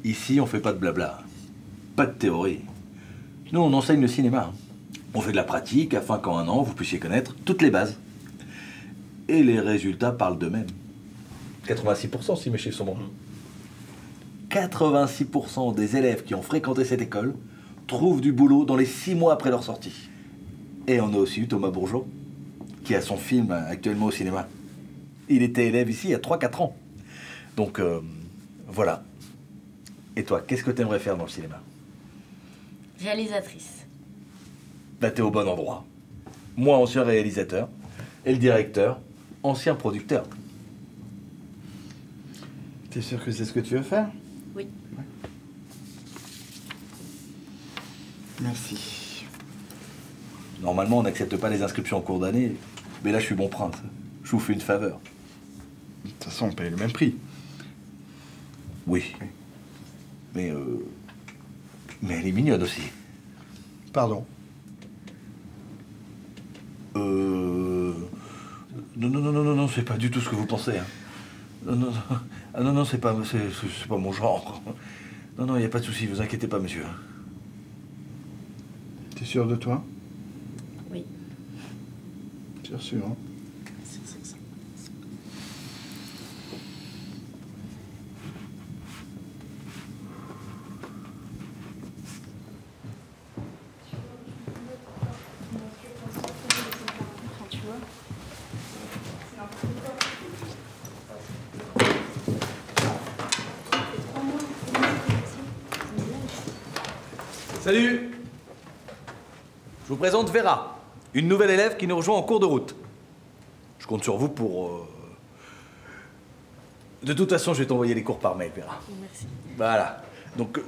Ici, on fait pas de blabla. Pas de théorie. Nous, on enseigne le cinéma. On fait de la pratique afin qu'en 1 an, vous puissiez connaître toutes les bases. Et les résultats parlent d'eux-mêmes. 86% si mes chiffres sont bons. 86% des élèves qui ont fréquenté cette école trouvent du boulot dans les 6 mois après leur sortie. Et on a aussi eu Thomas Bourgeot, qui a son film actuellement au cinéma. Il était élève ici il y a 3-4 ans. Donc, voilà. Et toi, qu'est-ce que tu aimerais faire dans le cinéma? Réalisatrice. Bah, t'es au bon endroit. Moi, ancien réalisateur, et le directeur, ancien producteur. T'es sûr que c'est ce que tu veux faire? Oui. Ouais. Merci. Normalement, on n'accepte pas les inscriptions en cours d'année, mais là, je suis bon prince. Je vous fais une faveur. De toute façon, on paye le même prix. Oui. Mais elle est mignonne aussi. Pardon? Non, c'est pas du tout ce que vous pensez. Hein. Non, c'est pas mon genre. Non, il n'y a pas de souci, vous inquiétez pas, monsieur. T'es sûr de toi? Oui. Sûr, hein? Salut! Je vous présente Vera, une nouvelle élève qui nous rejoint en cours de route. Je compte sur vous pour... De toute façon, je vais t'envoyer les cours par mail, Vera. Merci. Voilà. Donc,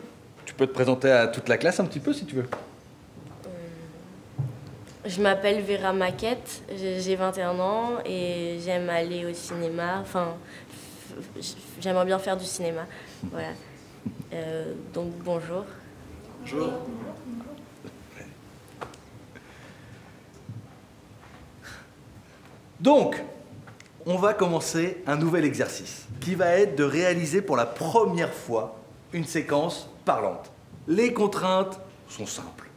tu peux te présenter à toute la classe un petit peu, si tu veux. Je m'appelle Vera Maquette, j'ai 21 ans et j'aime aller au cinéma. Enfin, j'aimerais bien faire du cinéma. Voilà. Donc, bonjour. Bonjour. Donc, on va commencer un nouvel exercice qui va être de réaliser pour la première fois une séquence parlante. Les contraintes sont simples.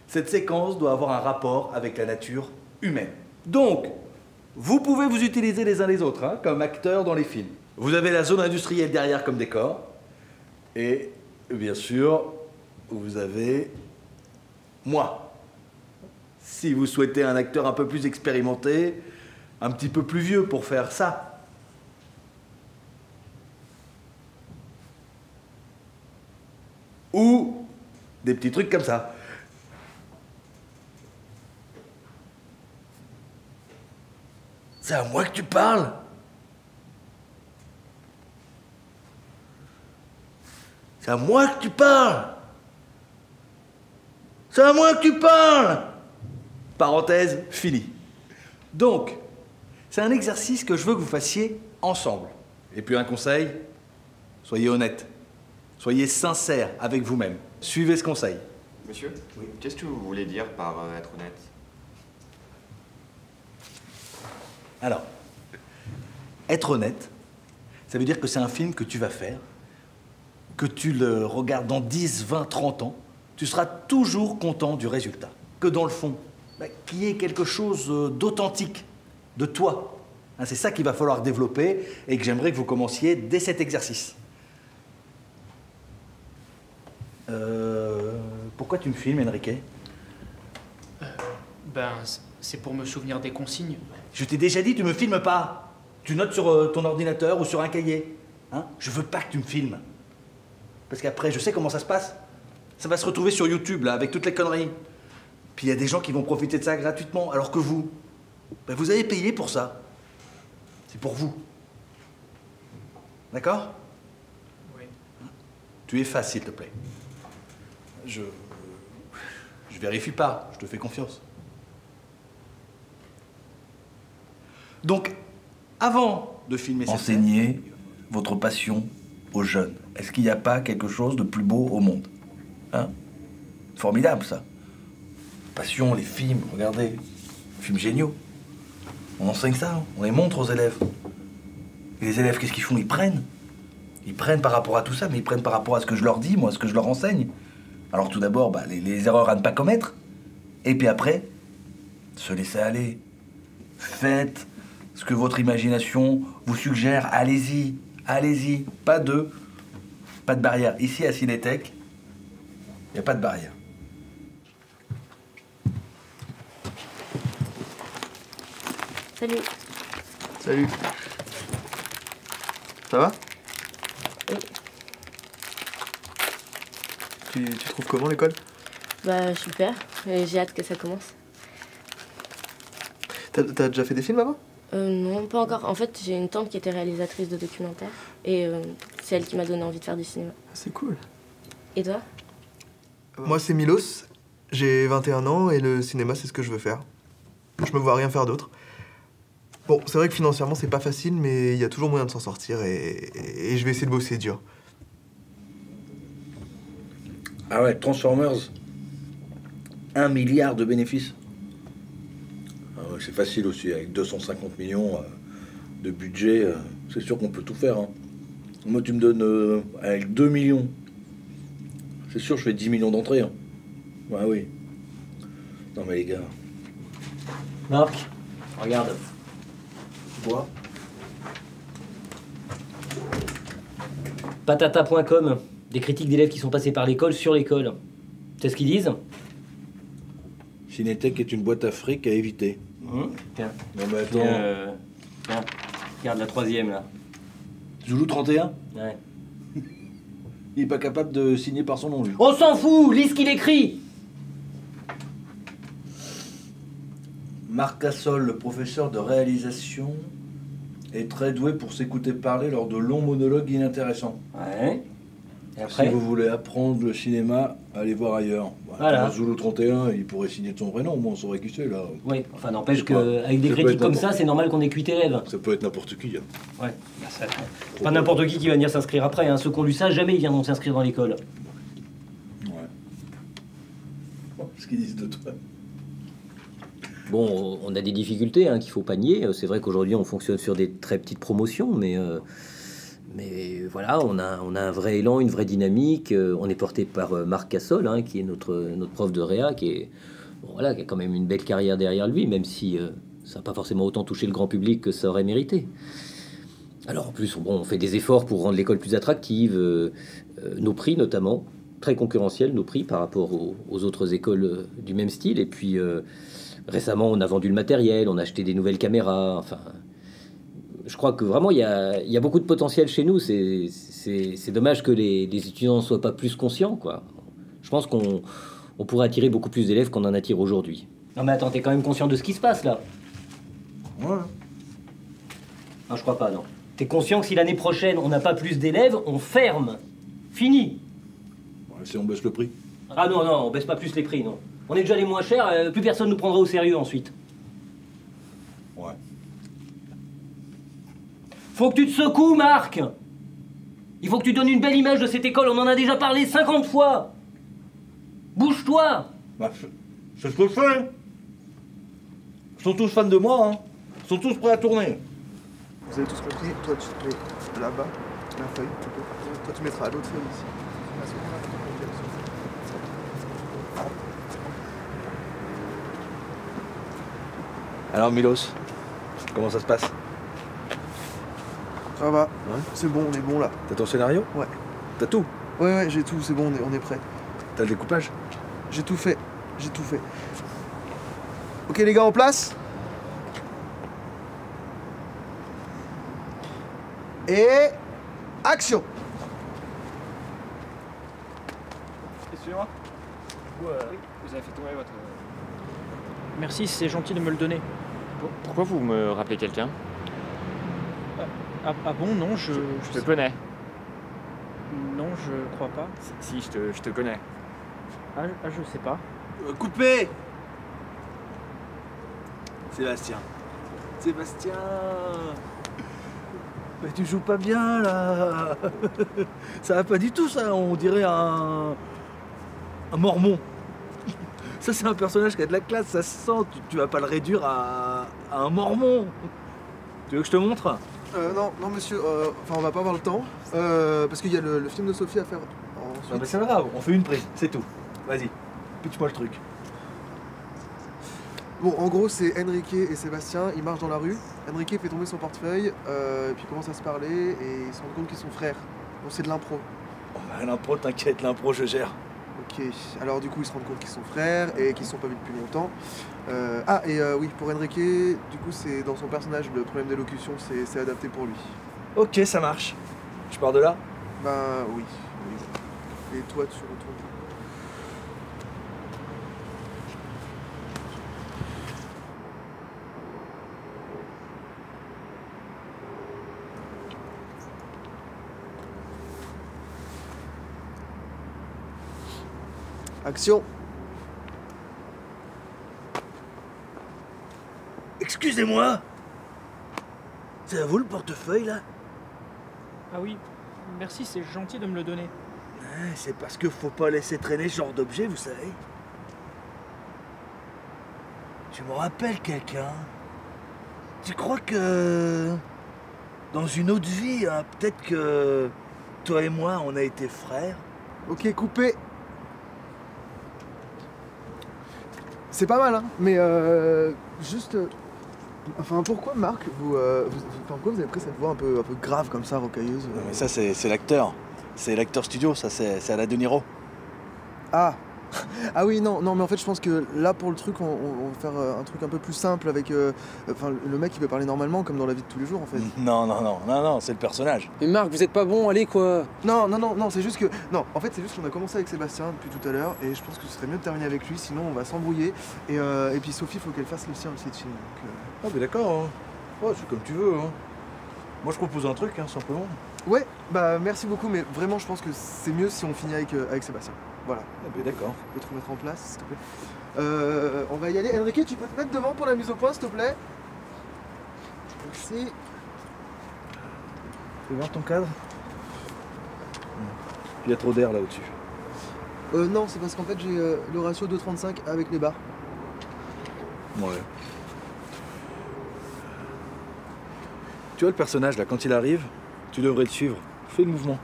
Cette séquence doit avoir un rapport avec la nature humaine. Donc, vous pouvez vous utiliser les uns les autres, hein, comme acteurs dans les films. Vous avez la zone industrielle derrière comme décor. Et, bien sûr, vous avez moi. Si vous souhaitez un acteur un peu plus expérimenté, un petit peu plus vieux pour faire ça. Ou des petits trucs comme ça. C'est à moi que tu parles? C'est à moi que tu parles? C'est à moi que tu parles? Parenthèse, fini. Donc, c'est un exercice que je veux que vous fassiez ensemble. Et puis un conseil, soyez honnête. Soyez sincère avec vous-même. Suivez ce conseil. Monsieur, oui. Qu'est-ce que vous voulez dire par être honnête? Alors, être honnête, ça veut dire que c'est un film que tu vas faire, que tu le regardes dans 10, 20, 30 ans, tu seras toujours content du résultat. Que dans le fond, qu'il y ait quelque chose d'authentique, de toi. Hein, c'est ça qu'il va falloir développer et que j'aimerais que vous commenciez dès cet exercice. Pourquoi tu me filmes, Enrique? C'est pour me souvenir des consignes. Je t'ai déjà dit, tu me filmes pas. Tu notes sur ton ordinateur ou sur un cahier. Hein? Je veux pas que tu me filmes. Parce qu'après, je sais comment ça se passe. Ça va se retrouver sur YouTube, là, avec toutes les conneries. Puis il y a des gens qui vont profiter de ça gratuitement, alors que vous, vous avez payé pour ça. C'est pour vous. D'accord? Oui. Tu effaces, s'il te plaît. Je vérifie pas, je te fais confiance. Donc, avant de filmer cette scène, enseignez votre passion aux jeunes. Est-ce qu'il n'y a pas quelque chose de plus beau au monde? Hein? Formidable, ça. Passion, les films, regardez. Films géniaux. On enseigne ça, hein. On les montre aux élèves. Et les élèves, qu'est-ce qu'ils font? Ils prennent. Ils prennent par rapport à tout ça, mais ils prennent par rapport à ce que je leur dis, moi, ce que je leur enseigne. Alors tout d'abord, les erreurs à ne pas commettre. Et puis après, se laisser aller. Faites ce que votre imagination vous suggère. Allez-y, allez-y. Pas de barrière. Ici, à Cinétech, il n'y a pas de barrière. Salut. Salut. Ça va? Oui. Tu trouves comment l'école? Bah super, et j'ai hâte que ça commence. T'as déjà fait des films avant? Non, pas encore. En fait, j'ai une tante qui était réalisatrice de documentaires et c'est elle qui m'a donné envie de faire du cinéma. C'est cool. Et toi? Moi, c'est Milos. J'ai 21 ans et le cinéma, c'est ce que je veux faire. Je me vois rien faire d'autre. Bon, c'est vrai que financièrement, c'est pas facile, mais il y a toujours moyen de s'en sortir et je vais essayer de bosser dur. Ah ouais, Transformers, 1 milliard de bénéfices. Ah ouais, c'est facile aussi, avec 250 millions de budget, c'est sûr qu'on peut tout faire. Hein. Moi, tu me donnes avec 2 millions, c'est sûr je fais 10 millions d'entrées. Hein. Ouais, oui. Non mais les gars... Marc, regarde. Quoi? Patata.com, des critiques d'élèves qui sont passés par l'école sur l'école. C'est ce qu'ils disent? Cinétech est une boîte à fric à éviter. Tiens. Non mais attends... Tiens, regarde la 3e là. Zoulou 31? Ouais. Il est pas capable de signer par son nom, lui. On s'en fout, lis ce qu'il écrit. Marc Cassol, le professeur de réalisation, est très doué pour s'écouter parler lors de longs monologues inintéressants. Ouais. Et après? Si vous voulez apprendre le cinéma, allez voir ailleurs. Voilà. Zoulou 31, il pourrait signer de son vrai nom, au moins on saurait qui c'est là. Oui, enfin n'empêche C'est pas- qu'avec des ça peut critiques être comme n'importe- ça, c'est normal qu'on ait 8 élèves. Ça peut être n'importe qui. Hein. Ouais. Bah, ça... Pas n'importe qui va venir s'inscrire après. Hein. Ceux qui ont lu ça, jamais ils viendront s'inscrire dans l'école. Ouais. Ce qu'ils disent de toi. Bon, on a des difficultés qu'il faut pas nier. C'est vrai qu'aujourd'hui, on fonctionne sur des très petites promotions, mais voilà, on a un vrai élan, une vraie dynamique. On est porté par Marc Cassol, qui est notre prof de réa, qui a quand même une belle carrière derrière lui, même si ça n'a pas forcément autant touché le grand public que ça aurait mérité. Alors en plus, on fait des efforts pour rendre l'école plus attractive, nos prix notamment, très concurrentiels, nos prix par rapport aux autres écoles du même style, et puis... récemment, on a vendu le matériel, on a acheté des nouvelles caméras. Enfin, je crois que vraiment, il y a beaucoup de potentiel chez nous. C'est dommage que les étudiants ne soient pas plus conscients, quoi. Je pense qu'on pourrait attirer beaucoup plus d'élèves qu'on en attire aujourd'hui. Non mais attends, t'es quand même conscient de ce qui se passe, là? Ouais. Non, je crois pas, non. T'es conscient que si l'année prochaine, on n'a pas plus d'élèves, on ferme. Fini. Ouais, si on baisse le prix. Ah non, on baisse pas plus les prix, non. On est déjà les moins chers, plus personne nous prendra au sérieux ensuite. Ouais. Faut que tu te secoues, Marc. Il faut que tu donnes une belle image de cette école, on en a déjà parlé 50 fois. Bouge-toi. Bah, c'est ce que je fais. Ils sont tous fans de moi, hein. Ils sont tous prêts à tourner. Vous avez tous compris? Toi, tu te mets là-bas, la feuille, plutôt. Toi, tu mettras l'autre feuille ici. À ce moment-là, tu peux compter le sens. Alors Milos, comment ça se passe? Ça va. Ouais. C'est bon, on est bon là. T'as ton scénario? Ouais. T'as tout? Ouais, j'ai tout, c'est bon, on est prêt. T'as le découpage? J'ai tout fait. Ok les gars, en place? Et... action! Excusez-moi. Vous avez fait tomber votre... Merci, c'est gentil de me le donner. Pourquoi vous me rappelez quelqu'un? Ah bon, non, je Je te connais. Non, je crois pas. Si, je te connais. Ah, je sais pas. Coupé! Sébastien. Mais tu joues pas bien là. Ça va pas du tout ça, on dirait un mormon. Ça c'est un personnage qui a de la classe, ça se sent, tu vas pas le réduire à un mormon. Tu veux que je te montre? Non, monsieur, enfin, on va pas avoir le temps, parce qu'il y a le film de Sophie à faire ensuite. Non mais c'est pas grave, on fait une prise, c'est tout. Vas-y, pitch-moi le truc. Bon, en gros, c'est Enrique et Sébastien, ils marchent dans la rue. Enrique fait tomber son portefeuille, et puis ils commencent à se parler, et ils se rendent compte qu'ils sont frères. Bon, c'est de l'impro. Oh, bah, l'impro, t'inquiète, l'impro, je gère. Ok, alors du coup, ils se rendent compte qu'ils sont frères, et qu'ils se sont pas vus depuis longtemps. Oui, pour Enrique, du coup, c'est dans son personnage, le problème d'élocution, c'est adapté pour lui. Ok, ça marche. Je pars de là? Ben oui. Et toi, tu retournes. Action. Excusez-moi. C'est à vous le portefeuille là? Ah oui, merci, c'est gentil de me le donner. C'est parce que faut pas laisser traîner ce genre d'objet, vous savez. Tu me rappelles quelqu'un? Tu crois que dans une autre vie, hein, peut-être que toi et moi, on a été frères? Ok, coupé. C'est pas mal, hein, mais juste... Enfin, pourquoi, Marc, pourquoi vous avez pris cette voix un peu grave comme ça, rocailleuse Non, mais ça, c'est l'acteur. C'est l'acteur studio, ça, c'est à la De Niro. Ah Ah oui, non, mais en fait, je pense que là, pour le truc, on va faire un truc un peu plus simple avec... le mec, il peut parler normalement, comme dans la vie de tous les jours, en fait. Non, c'est le personnage. Mais Marc, vous êtes pas bon, allez quoi. Non, c'est juste que... Non, en fait, c'est juste qu'on a commencé avec Sébastien depuis tout à l'heure, et je pense que ce serait mieux de terminer avec lui, sinon on va s'embrouiller. Et puis Sophie, il faut qu'elle fasse le sien aussi de film. Ah, mais d'accord, hein. Ouais, c'est comme tu veux, hein. Moi, je propose un truc, hein, simplement. Ouais, bah merci beaucoup, mais vraiment, je pense que c'est mieux si on finit avec Sébastien. Voilà. Ah, mais d'accord. Tu peux te remettre en place, s'il te plaît. On va y aller. Enrique, tu peux te mettre devant pour la mise au point, s'il te plaît? Merci. Tu veux voir ton cadre? Il y a trop d'air là au-dessus. Non, c'est parce qu'en fait, j'ai le ratio 2,35 avec les barres. Ouais. Tu vois le personnage là, quand il arrive, tu devrais te suivre. Fais le mouvement.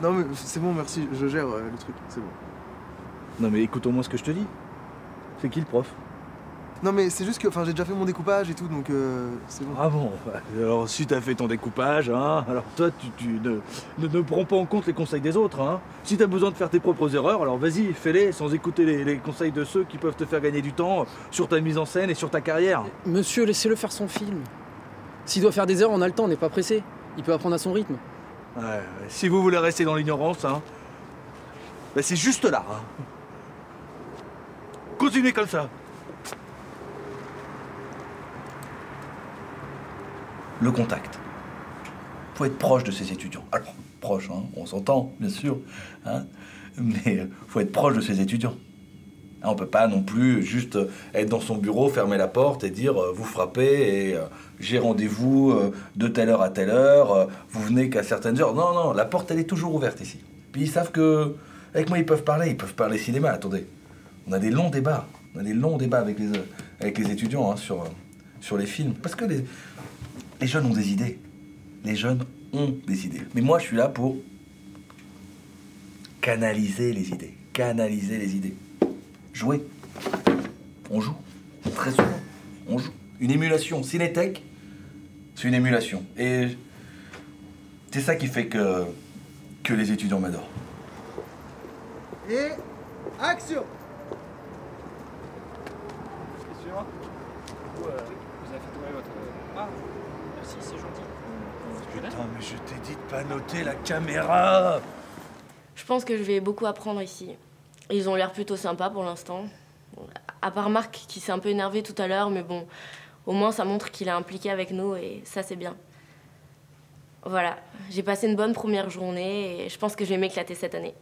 Non, mais c'est bon, merci, je gère le truc, c'est bon. Non mais écoute au moins ce que je te dis. C'est qui le prof? Non, mais c'est juste que j'ai déjà fait mon découpage et tout, donc c'est bon. Ah bon, alors si t'as fait ton découpage, hein, alors toi tu ne prends pas en compte les conseils des autres, hein. Si t'as besoin de faire tes propres erreurs, alors vas-y, fais-les sans écouter les conseils de ceux qui peuvent te faire gagner du temps sur ta mise en scène et sur ta carrière. Monsieur, laissez-le faire son film. S'il doit faire des erreurs, on a le temps, on n'est pas pressé. Il peut apprendre à son rythme. Ouais, si vous voulez rester dans l'ignorance, hein, ben c'est juste là. Hein. Continuez comme ça. Le contact. Faut être proche de ses étudiants. Alors, proche, hein, on s'entend, bien sûr, hein, mais faut être proche de ses étudiants. On peut pas non plus juste être dans son bureau, fermer la porte et dire vous frappez et j'ai rendez-vous de telle heure à telle heure, vous venez qu'à certaines heures. Non, la porte elle est toujours ouverte ici. Puis ils savent que avec moi ils peuvent parler cinéma. Attendez, on a des longs débats, avec les étudiants hein, sur les films. Parce que les jeunes ont des idées. Les jeunes ont des idées. Mais moi je suis là pour canaliser les idées. Jouer. On joue. Très souvent. On joue. Une émulation. Cinétech, c'est une émulation. Et c'est ça qui fait que les étudiants m'adorent. Et action! Excusez-moi. Vous avez fait tomber votre... Ah, merci, c'est gentil. Putain, mais je t'ai dit de pas noter la caméra! Je pense que je vais beaucoup apprendre ici. Ils ont l'air plutôt sympas pour l'instant. À part Marc qui s'est un peu énervé tout à l'heure, mais bon, au moins ça montre qu'il est impliqué avec nous et ça c'est bien. Voilà, j'ai passé une bonne première journée et je pense que je vais m'éclater cette année.